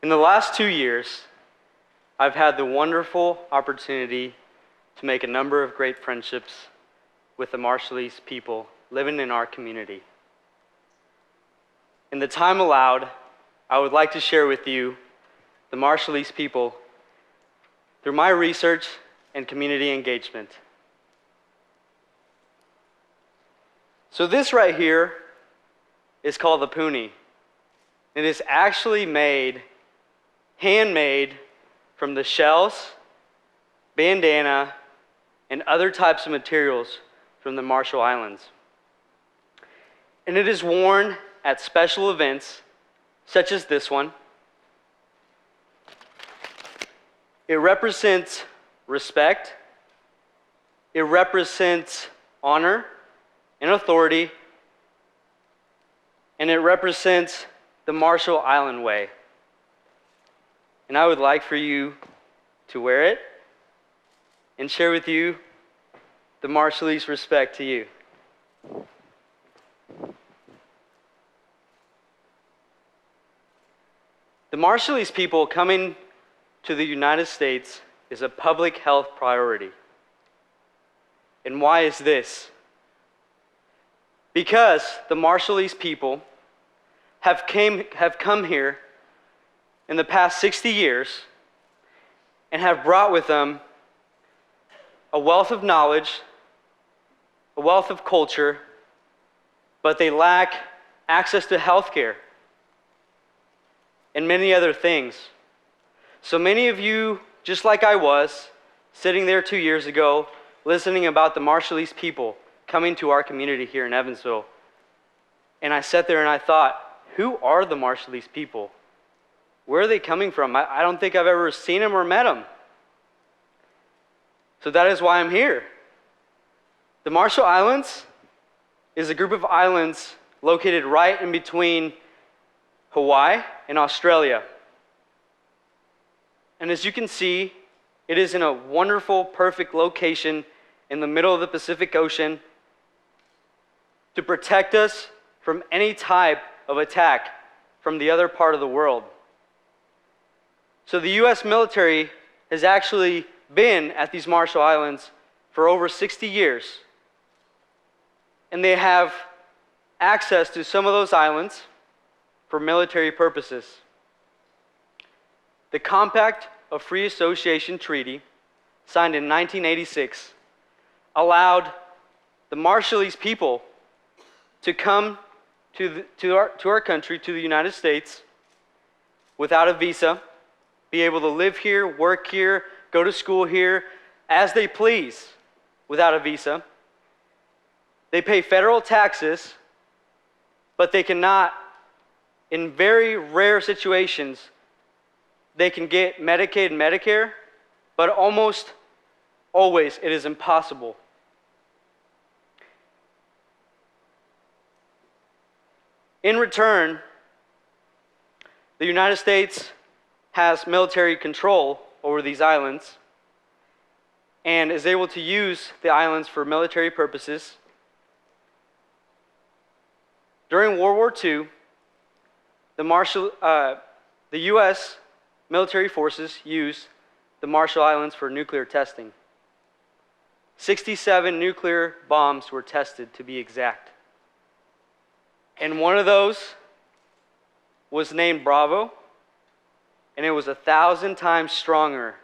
In the last 2 years, I've had the wonderful opportunity to make a number of great friendships with the Marshallese people living in our community. In the time allowed, I would like to share with you the Marshallese people through my research and community engagement. So this right here is called the Pune. It is actually handmade from the shells, bandana, and other types of materials from the Marshall Islands. And it is worn at special events such as this one. It represents respect, it represents honor and authority, and it represents the Marshall Island way. And I would like for you to wear it and share with you the Marshallese respect to you. The Marshallese people coming to the United States is a public health priority. And why is this? Because the Marshallese people have come here in the past 60 years and have brought with them a wealth of knowledge, a wealth of culture, but they lack access to health care and many other things. So many of you, just like I was, sitting there 2 years ago, listening about the Marshallese people coming to our community here in Evansville. And I sat there and I thought, who are the Marshallese people? Where are they coming from? I don't think I've ever seen them or met them. So that is why I'm here. The Marshall Islands is a group of islands located right in between Hawaii and Australia. And as you can see, it is in a wonderful, perfect location in the middle of the Pacific Ocean to protect us from any type of attack from the other part of the world. So the U.S. military has actually been at these Marshall Islands for over 60 years. And they have access to some of those islands for military purposes. The Compact of Free Association Treaty, signed in 1986, allowed the Marshallese people to come to our country, to the United States, without a visa, be able to live here, work here, go to school here, as they please, without a visa. They pay federal taxes, but they cannot, in very rare situations, they can get Medicaid and Medicare, but almost always it is impossible. In return, the United States has military control over these islands and is able to use the islands for military purposes. During World War II, the U.S. military forces used the Marshall Islands for nuclear testing. 67 nuclear bombs were tested, to be exact. And one of those was named Bravo, and it was 1,000 times stronger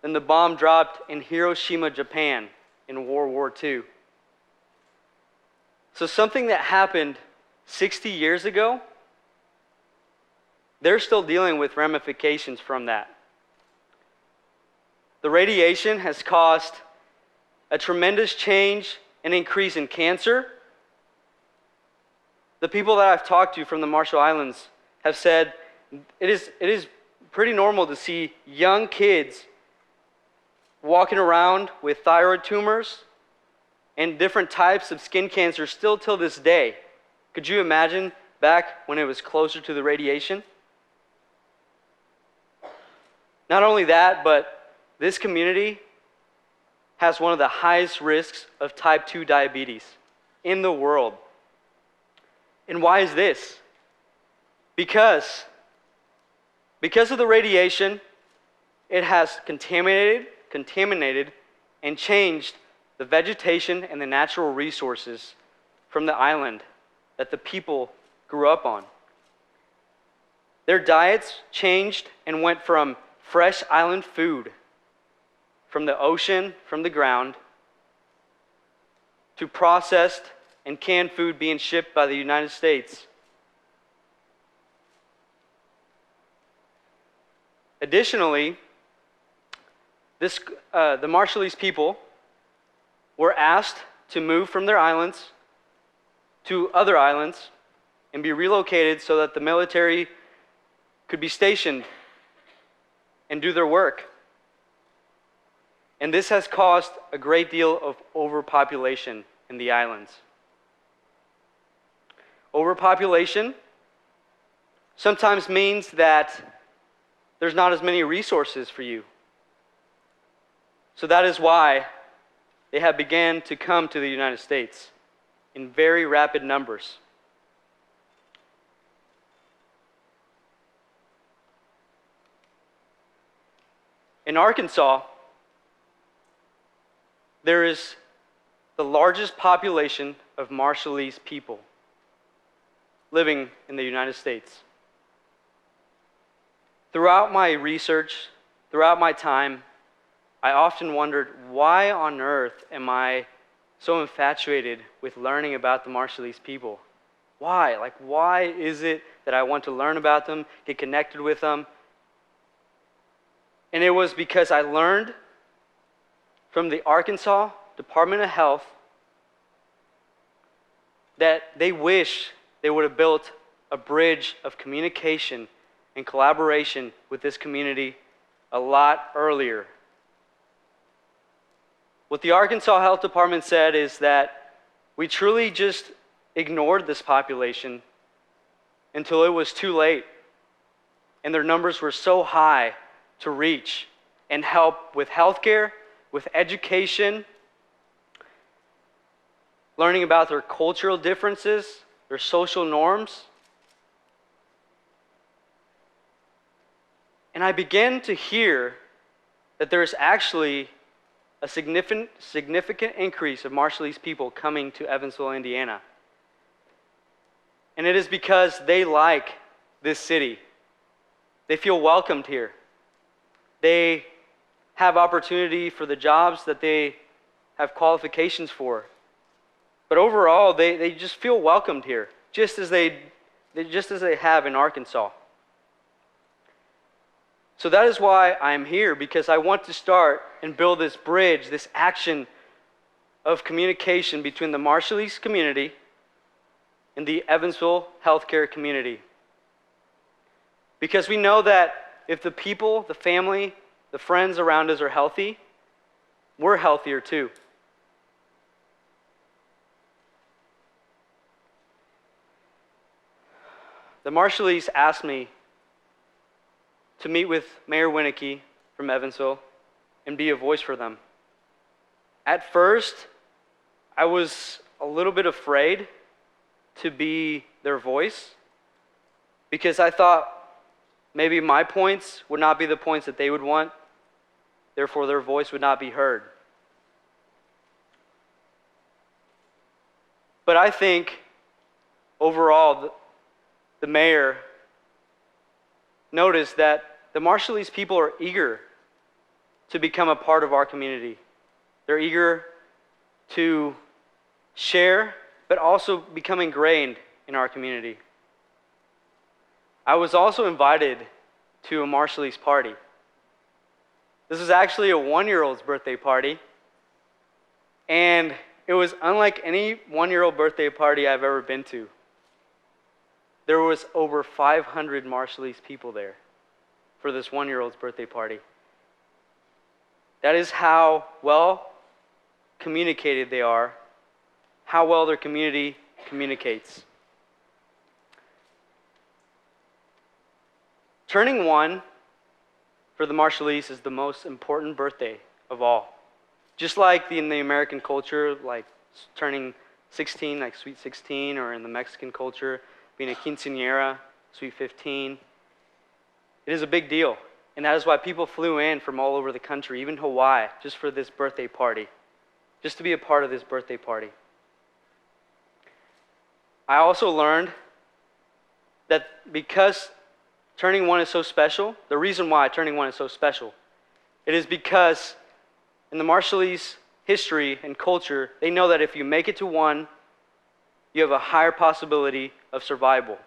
than the bomb dropped in Hiroshima, Japan in World War II. So something that happened 60 years ago, they're still dealing with ramifications from that. The radiation has caused a tremendous change and increase in cancer. The people that I've talked to from the Marshall Islands have said it is pretty normal to see young kids walking around with thyroid tumors and different types of skin cancer still till this day. Could you imagine back when it was closer to the radiation? Not only that, but this community has one of the highest risks of type 2 diabetes in the world. And why is this? Because Because of the radiation, it has contaminated and changed the vegetation and the natural resources from the island that the people grew up on. Their diets changed and went from fresh island food from the ocean, from the ground, to processed and canned food being shipped by the United States. Additionally, the Marshallese people were asked to move from their islands to other islands and be relocated so that the military could be stationed and do their work. And this has caused a great deal of overpopulation in the islands. Overpopulation sometimes means that there's not as many resources for you. So that is why they have begun to come to the United States in very rapid numbers. In Arkansas, there is the largest population of Marshallese people living in the United States. Throughout my research, throughout my time, I often wondered, why on earth am I so infatuated with learning about the Marshallese people? Why? Why is it that I want to learn about them, get connected with them? And it was because I learned from the Arkansas Department of Health that they wish they would have built a bridge of communication and collaboration with this community a lot earlier. What the Arkansas Health Department said is that we truly just ignored this population until it was too late, and their numbers were so high to reach and help with healthcare, with education, learning about their cultural differences, their social norms. And I began to hear that there is actually a significant increase of Marshallese people coming to Evansville, Indiana. And it is because they like this city. They feel welcomed here. They have opportunity for the jobs that they have qualifications for. But overall, they just feel welcomed here, just as they have in Arkansas. So that is why I'm here, because I want to start and build this bridge, this action of communication between the Marshallese community and the Evansville healthcare community. Because we know that if the people, the family, the friends around us are healthy, we're healthier too. The Marshallese asked me to meet with Mayor Winnicky from Evansville and be a voice for them. At first, I was a little bit afraid to be their voice because I thought maybe my points would not be the points that they would want, therefore their voice would not be heard. But I think overall, the mayor noticed that the Marshallese people are eager to become a part of our community. They're eager to share, but also become ingrained in our community. I was also invited to a Marshallese party. This was actually a 1-year-old's birthday party, and it was unlike any 1-year-old birthday party I've ever been to. There was over 500 Marshallese people there for this 1-year-old's birthday party. That is how well communicated they are, how well their community communicates. Turning 1 for the Marshallese is the most important birthday of all. Just like in the American culture, like turning 16, like Sweet 16, or in the Mexican culture, being a quinceañera, Sweet 15. It is a big deal. And that is why people flew in from all over the country, even Hawaii, just for this birthday party, just to be a part of this birthday party. I also learned that because turning one is so special, the reason why turning one is so special, it is because in the Marshallese history and culture, they know that if you make it to one, you have a higher possibility of survival.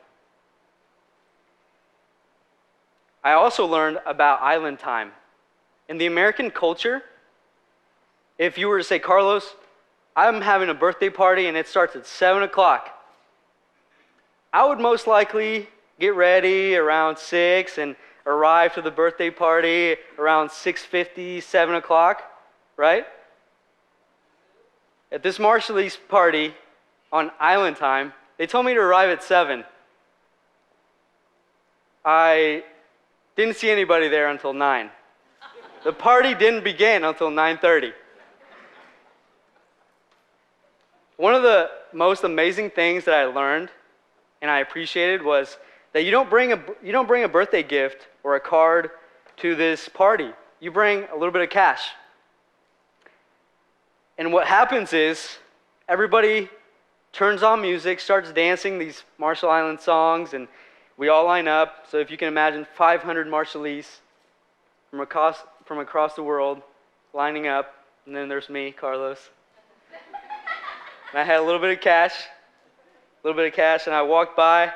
I also learned about island time. In the American culture, if you were to say, Carlos, I'm having a birthday party and it starts at 7 o'clock, I would most likely get ready around 6 and arrive to the birthday party around 6:50, 7 o'clock, right? At this Marshallese party on island time, they told me to arrive at 7. I didn't see anybody there until 9. The party didn't begin until 9:30. One of the most amazing things that I learned and I appreciated was that you don't bring a birthday gift or a card to this party. You bring a little bit of cash. And what happens is everybody turns on music, starts dancing these Marshall Island songs, and we all line up. So if you can imagine 500 Marshallese from across the world lining up, and then there's me, Carlos. And I had a little bit of cash, and I walked by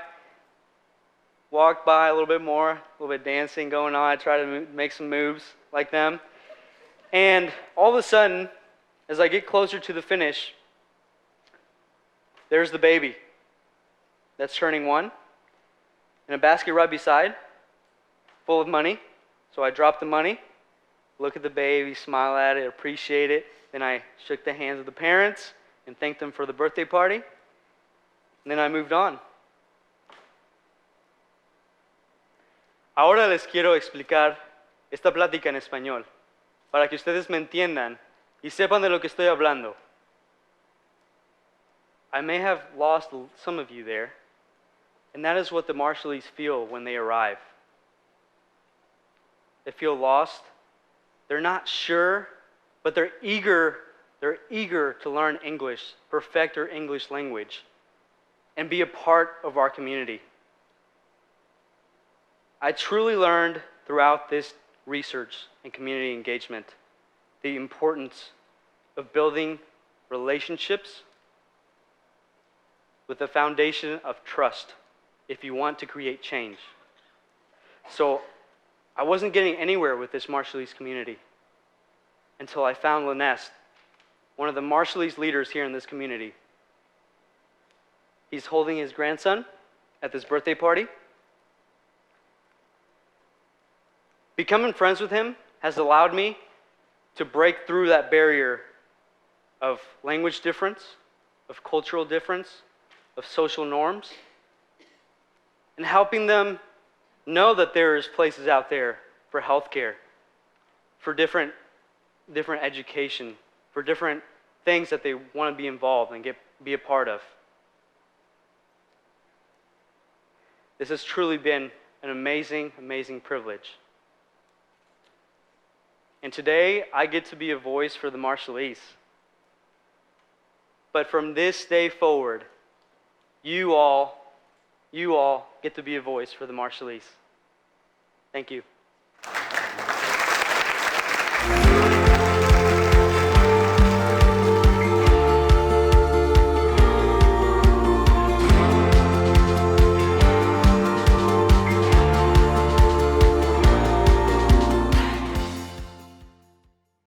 a little bit more, a little bit of dancing going on. I try to make some moves like them. And all of a sudden, as I get closer to the finish, there's the baby that's turning 1, and a basket right beside, full of money. So I drop the money, look at the baby, smile at it, appreciate it. Then I shook the hands of the parents and thanked them for the birthday party. And then I moved on. Ahora les quiero explicar esta plática en español, para que ustedes me entiendan y sepan de lo que estoy hablando. I may have lost some of you there, and that is what the Marshallese feel when they arrive. They feel lost. They're not sure, but they're eager to learn English, perfect their English language, and be a part of our community. I truly learned throughout this research and community engagement the importance of building relationships with a foundation of trust if you want to create change. So I wasn't getting anywhere with this Marshallese community until I found Linest, one of the Marshallese leaders here in this community. He's holding his grandson at this birthday party. Becoming friends with him has allowed me to break through that barrier of language difference, of cultural difference, of social norms, and helping them know that there's places out there for healthcare, for different education, for different things that they want to be involved and be a part of. This has truly been an amazing, amazing privilege. And today, I get to be a voice for the Marshallese. But from this day forward, you all get to be a voice for the Marshallese. Thank you.